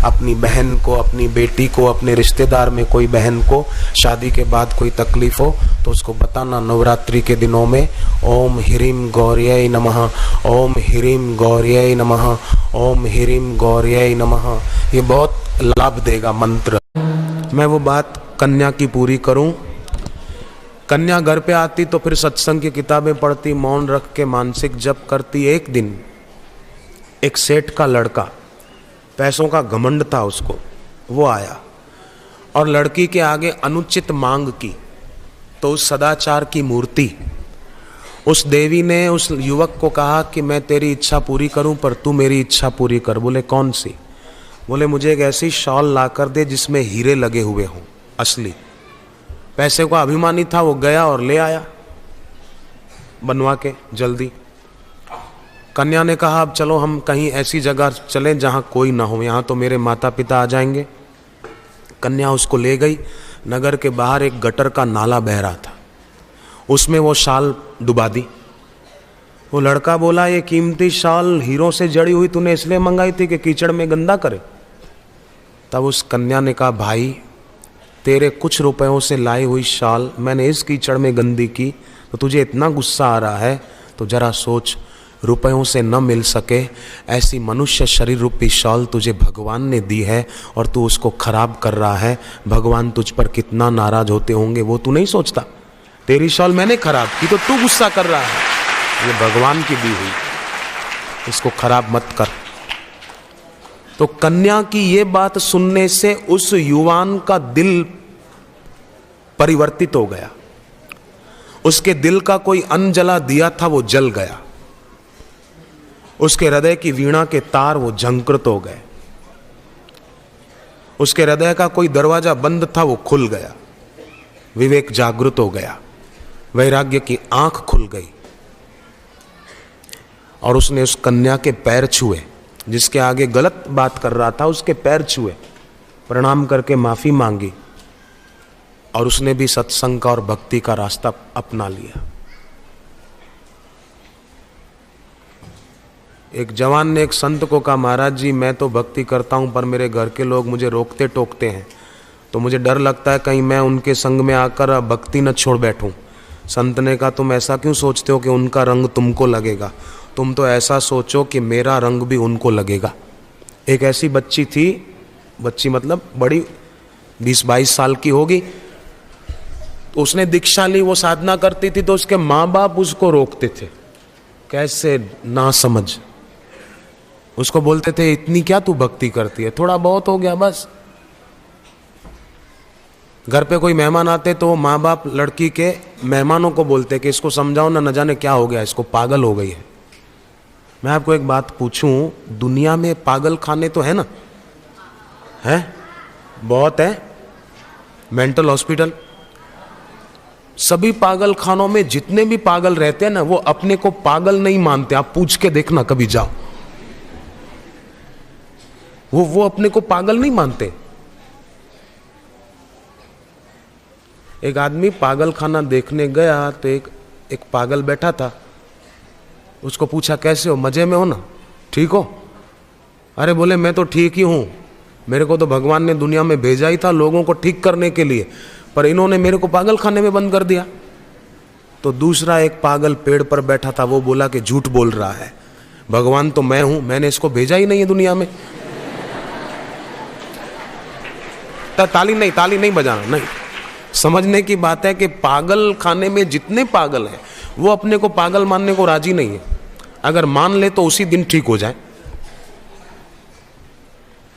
अपनी बहन को, अपनी बेटी को, अपने रिश्तेदार में कोई बहन को शादी के बाद कोई तकलीफ हो तो उसको बताना नवरात्रि के दिनों में ओम ह्रीं गौर्यै नमः, ओम ह्रीं गौर्यै नमः, ओम ह्रीं गौर्यै नमः। ये बहुत लाभ देगा मंत्र। मैं वो बात कन्या की पूरी करूं। कन्या घर पे आती तो फिर सत्संग की किताबें पढ़ती, मौन रख के मानसिक जप करती। एक दिन एक सेठ का लड़का, पैसों का घमंड था उसको, वो आया और लड़की के आगे अनुचित मांग की। तो उस सदाचार की मूर्ति, उस देवी ने उस युवक को कहा कि मैं तेरी इच्छा पूरी करूं पर तू मेरी इच्छा पूरी कर। बोले कौन सी? बोले मुझे एक ऐसी शॉल ला कर दे जिसमें हीरे लगे हुए हों, असली। पैसे का अभिमानी था, वो गया और ले आया बनवा के जल्दी। कन्या ने कहा अब चलो हम कहीं ऐसी जगह चलें जहां कोई ना हो, यहां तो मेरे माता पिता आ जाएंगे। कन्या उसको ले गई। नगर के बाहर एक गटर का नाला बह रहा था, उसमें वो शाल डुबा दी। वो लड़का बोला ये कीमती शाल हीरों से जड़ी हुई तूने इसलिए मंगाई थी कि कीचड़ में गंदा करे? तब उस कन्या ने कहा भाई तेरे कुछ रुपयों से लाई हुई शाल मैंने इस कीचड़ में गंदी की तो तुझे इतना गुस्सा आ रहा है? तो जरा सोच, रुपयों से न मिल सके ऐसी मनुष्य शरीर रूपी शाल तुझे भगवान ने दी है और तू उसको खराब कर रहा है। भगवान तुझ पर कितना नाराज होते होंगे वो तू नहीं सोचता। तेरी शाल मैंने खराब की तो तू गुस्सा कर रहा है, ये भगवान की दी हुई, इसको खराब मत कर। तो कन्या की ये बात सुनने से उस युवान का दिल परिवर्तित हो गया। उसके दिल का कोई अन्न जला दिया था वो जल गया। उसके हृदय की वीणा के तार वो झंकृत हो गए। उसके हृदय का कोई दरवाजा बंद था वो खुल गया। विवेक जागृत हो गया, वैराग्य की आंख खुल गई और उसने उस कन्या के पैर छुए। जिसके आगे गलत बात कर रहा था उसके पैर छुए, प्रणाम करके माफी मांगी और उसने भी सत्संग का और भक्ति का रास्ता अपना लिया। एक जवान ने एक संत को कहा महाराज जी मैं तो भक्ति करता हूं पर मेरे घर के लोग मुझे रोकते टोकते हैं तो मुझे डर लगता है कहीं मैं उनके संग में आकर भक्ति न छोड़ बैठूं। संत ने कहा तुम ऐसा क्यों सोचते हो कि उनका रंग तुमको लगेगा? तुम तो ऐसा सोचो कि मेरा रंग भी उनको लगेगा। एक ऐसी बच्ची थी, बच्ची मतलब बड़ी 20-22 साल की होगी, तो उसने दीक्षा ली, वो साधना करती थी तो उसके माँ बाप उसको रोकते थे। कैसे ना समझ, उसको बोलते थे इतनी क्या तू भक्ति करती है, थोड़ा बहुत हो गया बस। घर पे कोई मेहमान आते तो माँ बाप लड़की के मेहमानों को बोलते कि इसको समझाओ ना, न जाने क्या हो गया, इसको पागल हो गई है। मैं आपको एक बात पूछूं, दुनिया में पागल खाने तो है ना? है, बहुत है। मेंटल हॉस्पिटल, सभी पागल खानों में जितने भी पागल रहते हैं ना वो अपने को पागल नहीं मानते। आप पूछ के देखना कभी जाओ, वो अपने को पागल नहीं मानते। एक आदमी पागल खाना देखने गया तो एक पागल बैठा था। उसको पूछा कैसे हो, मजे में हो ना, ठीक हो? अरे बोले मैं तो ठीक ही हूं, मेरे को तो भगवान ने दुनिया में भेजा ही था लोगों को ठीक करने के लिए, पर इन्होंने मेरे को पागल खाने में बंद कर दिया। तो दूसरा एक पागल पेड़ पर बैठा था, वो बोला कि झूठ बोल रहा है, भगवान तो मैं हूं, मैंने इसको भेजा ही नहीं है दुनिया में। ताली नहीं बजाना, नहीं। समझने की बात है कि पागल खाने में जितने पागल हैं वो अपने को पागल मानने को राजी नहीं है। अगर मान ले तो उसी दिन ठीक हो जाए।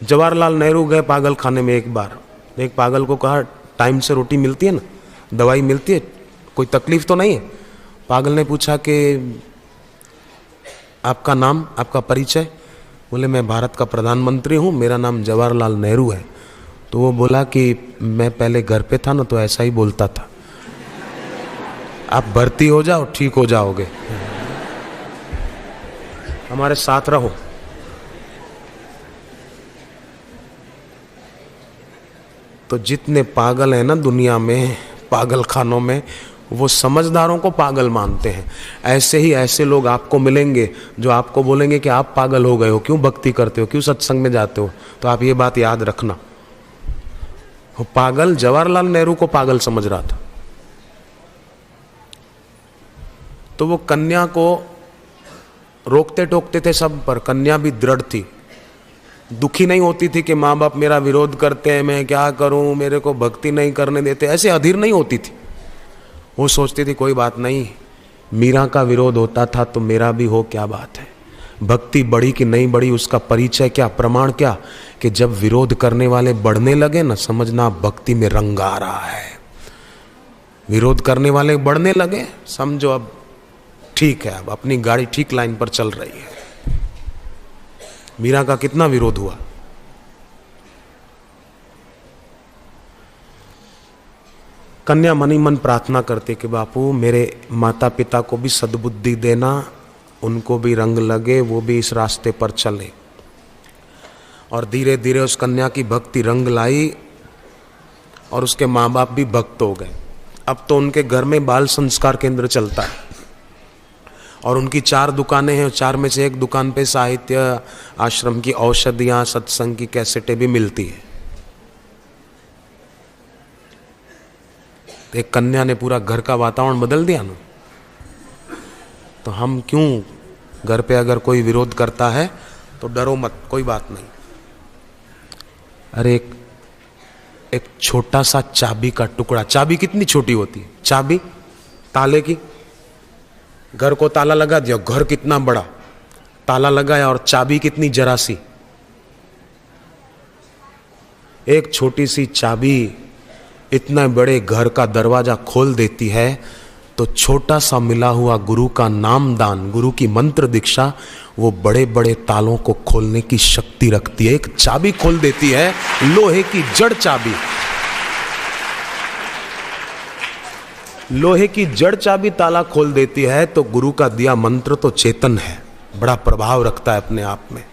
जवाहरलाल नेहरू गए पागल खाने में एक बार। एक पागल को कहा टाइम से रोटी मिलती है ना, दवाई मिलती है, कोई तकलीफ तो नहीं है? पागल ने पूछा कि आपका नाम, आपका परिचय? बोले मैं भारत का प्रधानमंत्री हूँ, मेरा नाम जवाहरलाल नेहरू है। तो वो बोला कि मैं पहले घर पे था ना तो ऐसा ही बोलता था, आप भर्ती हो जाओ ठीक हो जाओगे, हमारे साथ रहो। तो जितने पागल हैं ना दुनिया में पागल खानों में, वो समझदारों को पागल मानते हैं। ऐसे ही ऐसे लोग आपको मिलेंगे जो आपको बोलेंगे कि आप पागल हो गए हो, क्यों भक्ति करते हो, क्यों सत्संग में जाते हो। तो आप ये बात याद रखना, वो पागल जवाहरलाल नेहरू को पागल समझ रहा था। तो वो कन्या को रोकते टोकते थे सब, पर कन्या भी दृढ़ थी, दुखी नहीं होती थी कि माँ बाप मेरा विरोध करते हैं, मैं क्या करूं, मेरे को भक्ति नहीं करने देते, ऐसे अधीर नहीं होती थी। वो सोचती थी कोई बात नहीं, मीरा का विरोध होता था तो मेरा भी हो, क्या बात है। भक्ति बढ़ी कि नहीं बढ़ी उसका परिचय क्या, प्रमाण क्या, कि जब विरोध करने वाले बढ़ने लगे ना, समझना भक्ति में रंग आ रहा है। विरोध करने वाले बढ़ने लगे, समझो अब ठीक है, अब अपनी गाड़ी ठीक लाइन पर चल रही है। मीरा का कितना विरोध हुआ। कन्या मनी मन प्रार्थना करती कि बापू मेरे माता पिता को भी सद्बुद्धि देना, उनको भी रंग लगे, वो भी इस रास्ते पर चले। और धीरे धीरे उस कन्या की भक्ति रंग लाई और उसके माँ बाप भी भक्त हो गए। अब तो उनके घर में बाल संस्कार केंद्र चलता है और उनकी 4 दुकानें हैं, 4 में से एक दुकान पे साहित्य आश्रम की औषधियाँ, सत्संग की कैसेटें भी मिलती है। एक कन्या ने पूरा घर का वातावरण बदल दिया ना। तो हम क्यों, घर पे अगर कोई विरोध करता है तो डरो मत, कोई बात नहीं। अरे एक छोटा सा चाबी का टुकड़ा, चाबी कितनी छोटी होती है, चाबी ताले की, घर को ताला लगा दिया, घर कितना बड़ा, ताला लगाया और चाबी कितनी जरा सी। एक छोटी सी चाबी इतने बड़े घर का दरवाजा खोल देती है। तो छोटा सा मिला हुआ गुरु का नाम दान, गुरु की मंत्र दीक्षा, वो बड़े बड़े तालों को खोलने की शक्ति रखती है। एक चाबी खोल देती है, लोहे की जड़ चाबी, लोहे की जड़ चाबी ताला खोल देती है। तो गुरु का दिया मंत्र तो चेतन है, बड़ा प्रभाव रखता है अपने आप में।